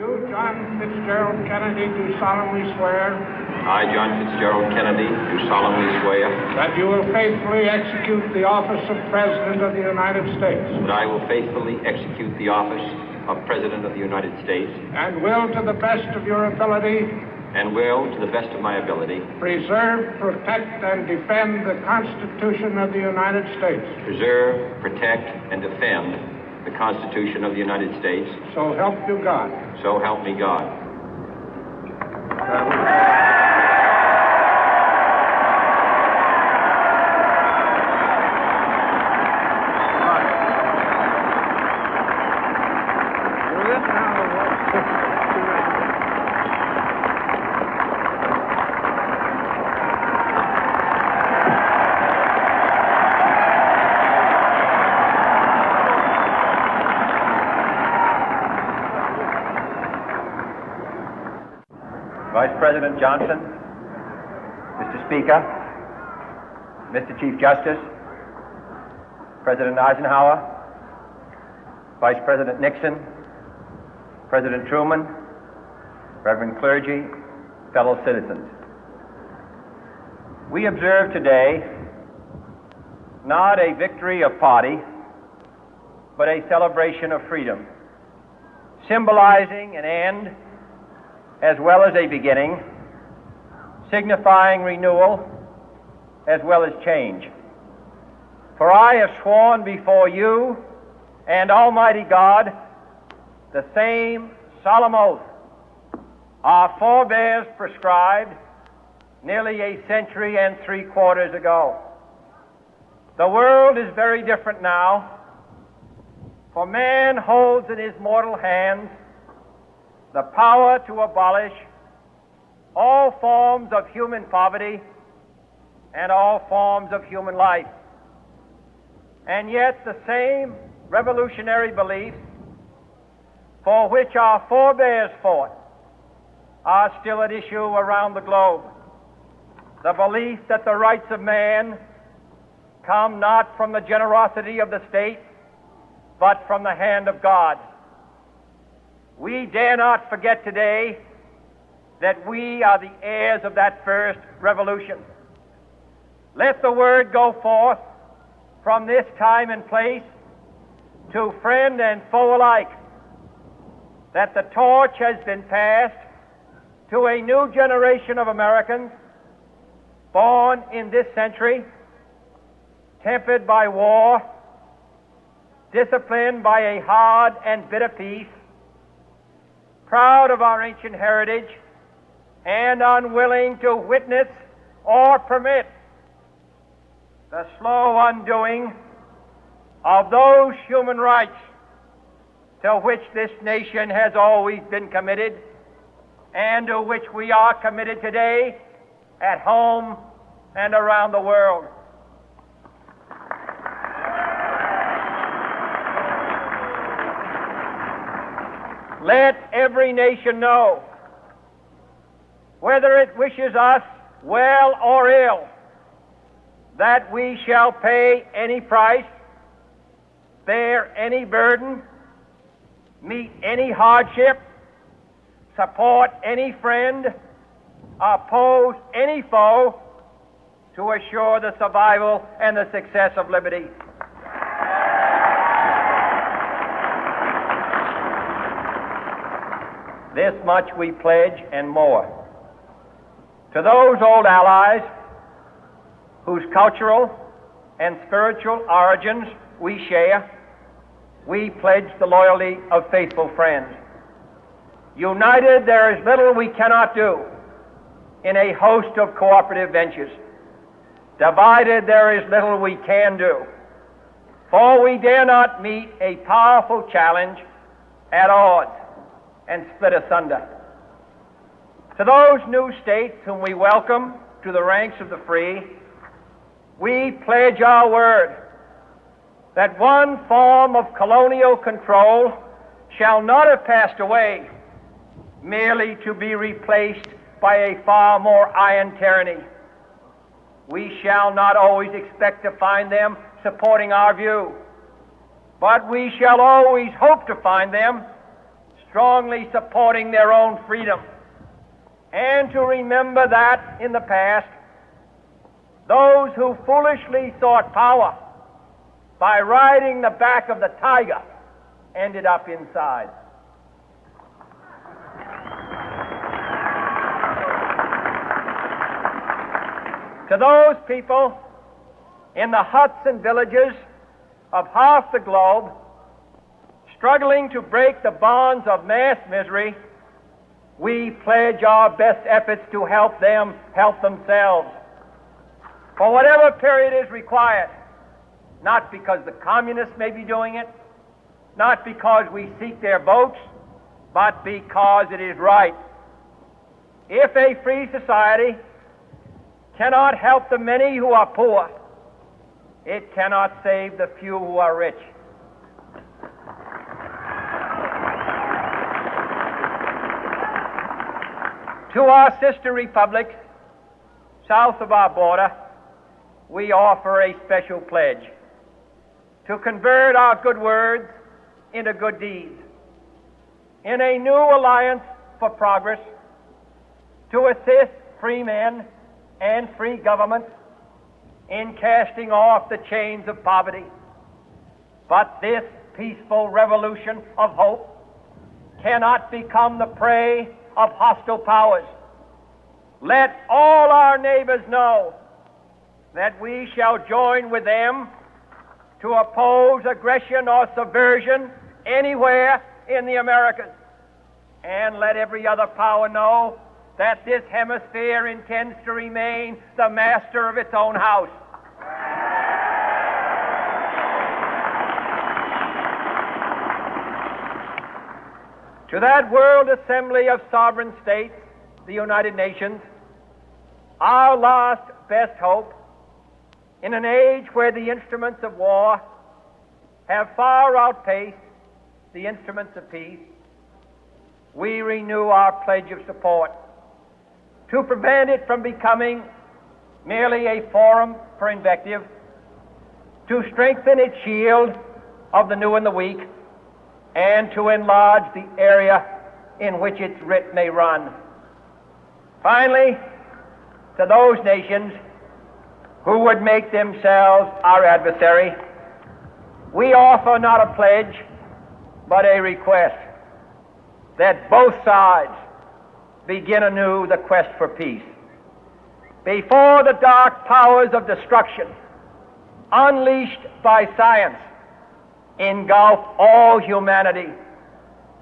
You, John Fitzgerald Kennedy, do solemnly swear. I, John Fitzgerald Kennedy, do solemnly swear. That you will faithfully execute the office of President of the United States. That I will faithfully execute the office of President of the United States. And will, to the best of your ability. And will, to the best of my ability. Preserve, protect, and defend the Constitution of the United States. Preserve, protect, and defend the Constitution of the United States. So help you God. So help me God. Vice President Johnson, Mr. Speaker, Mr. Chief Justice, President Eisenhower, Vice President Nixon, President Truman, Reverend clergy, fellow citizens. We observe today not a victory of party, but a celebration of freedom, symbolizing an end as well as a beginning, signifying renewal as well as change. For I have sworn before you and Almighty God the same solemn oath our forebears prescribed nearly a century and 3/4 ago. The world is very different now, for man holds in his mortal hands the power to abolish all forms of human poverty and all forms of human life. And yet the same revolutionary beliefs for which our forebears fought are still at issue around the globe. The belief that the rights of man come not from the generosity of the state, but from the hand of God. We dare not forget today that we are the heirs of that first revolution. Let the word go forth from this time and place to friend and foe alike that the torch has been passed to a new generation of Americans born in this century, tempered by war, disciplined by a hard and bitter peace, proud of our ancient heritage, and unwilling to witness or permit the slow undoing of those human rights to which this nation has always been committed and to which we are committed today at home and around the world. Let every nation know, whether it wishes us well or ill, that we shall pay any price, bear any burden, meet any hardship, support any friend, oppose any foe to assure the survival and the success of liberty. This much we pledge and more. To those old allies whose cultural and spiritual origins we share, we pledge the loyalty of faithful friends. United, there is little we cannot do in a host of cooperative ventures. Divided, there is little we can do, for we dare not meet a powerful challenge at odds and split asunder. To those new states whom we welcome to the ranks of the free, we pledge our word that one form of colonial control shall not have passed away merely to be replaced by a far more iron tyranny. We shall not always expect to find them supporting our view, but we shall always hope to find them strongly supporting their own freedom, and to remember that in the past, those who foolishly sought power by riding the back of the tiger ended up inside. To those people in the huts and villages of half the globe struggling to break the bonds of mass misery, we pledge our best efforts to help them help themselves for whatever period is required, not because the communists may be doing it, not because we seek their votes, but because it is right. If a free society cannot help the many who are poor, it cannot save the few who are rich. To our sister republics south of our border, we offer a special pledge to convert our good words into good deeds, in a new alliance for progress, to assist free men and free governments in casting off the chains of poverty. But this peaceful revolution of hope cannot become the prey of hostile powers. Let all our neighbors know that we shall join with them to oppose aggression or subversion anywhere in the Americas. And let every other power know that this hemisphere intends to remain the master of its own house. To that World Assembly of Sovereign States, the United Nations, our last best hope, in an age where the instruments of war have far outpaced the instruments of peace, we renew our pledge of support to prevent it from becoming merely a forum for invective, to strengthen its shield of the new and the weak, and to enlarge the area in which its writ may run. Finally, to those nations who would make themselves our adversary, we offer not a pledge, but a request that both sides begin anew the quest for peace. Before the dark powers of destruction, unleashed by science, engulf all humanity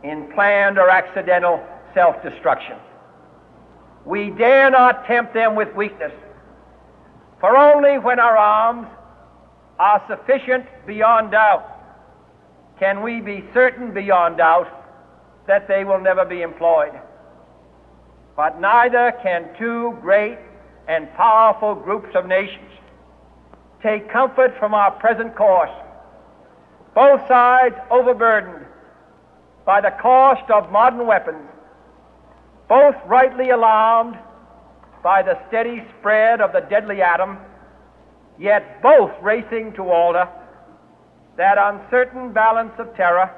in planned or accidental self-destruction, we dare not tempt them with weakness, for only when our arms are sufficient beyond doubt can we be certain beyond doubt that they will never be employed. But neither can two great and powerful groups of nations take comfort from our present course, both sides overburdened by the cost of modern weapons, both rightly alarmed by the steady spread of the deadly atom, yet both racing to alter that uncertain balance of terror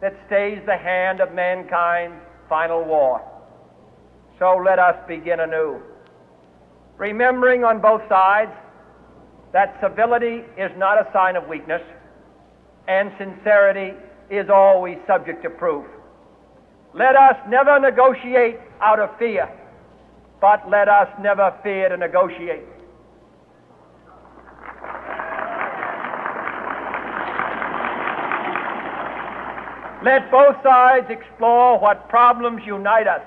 that stays the hand of mankind's final war. So let us begin anew, remembering on both sides that civility is not a sign of weakness, and sincerity is always subject to proof. Let us never negotiate out of fear, but let us never fear to negotiate. Let both sides explore what problems unite us,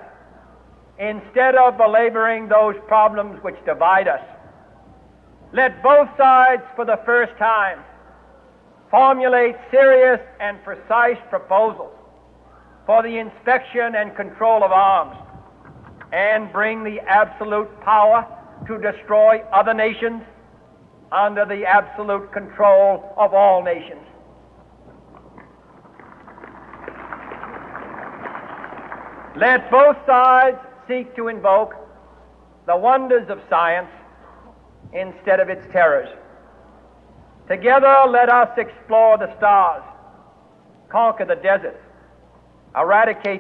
instead of belaboring those problems which divide us. Let both sides, for the first time, formulate serious and precise proposals for the inspection and control of arms, and bring the absolute power to destroy other nations under the absolute control of all nations. Let both sides seek to invoke the wonders of science instead of its terrors. Together let us explore the stars, conquer the deserts, eradicate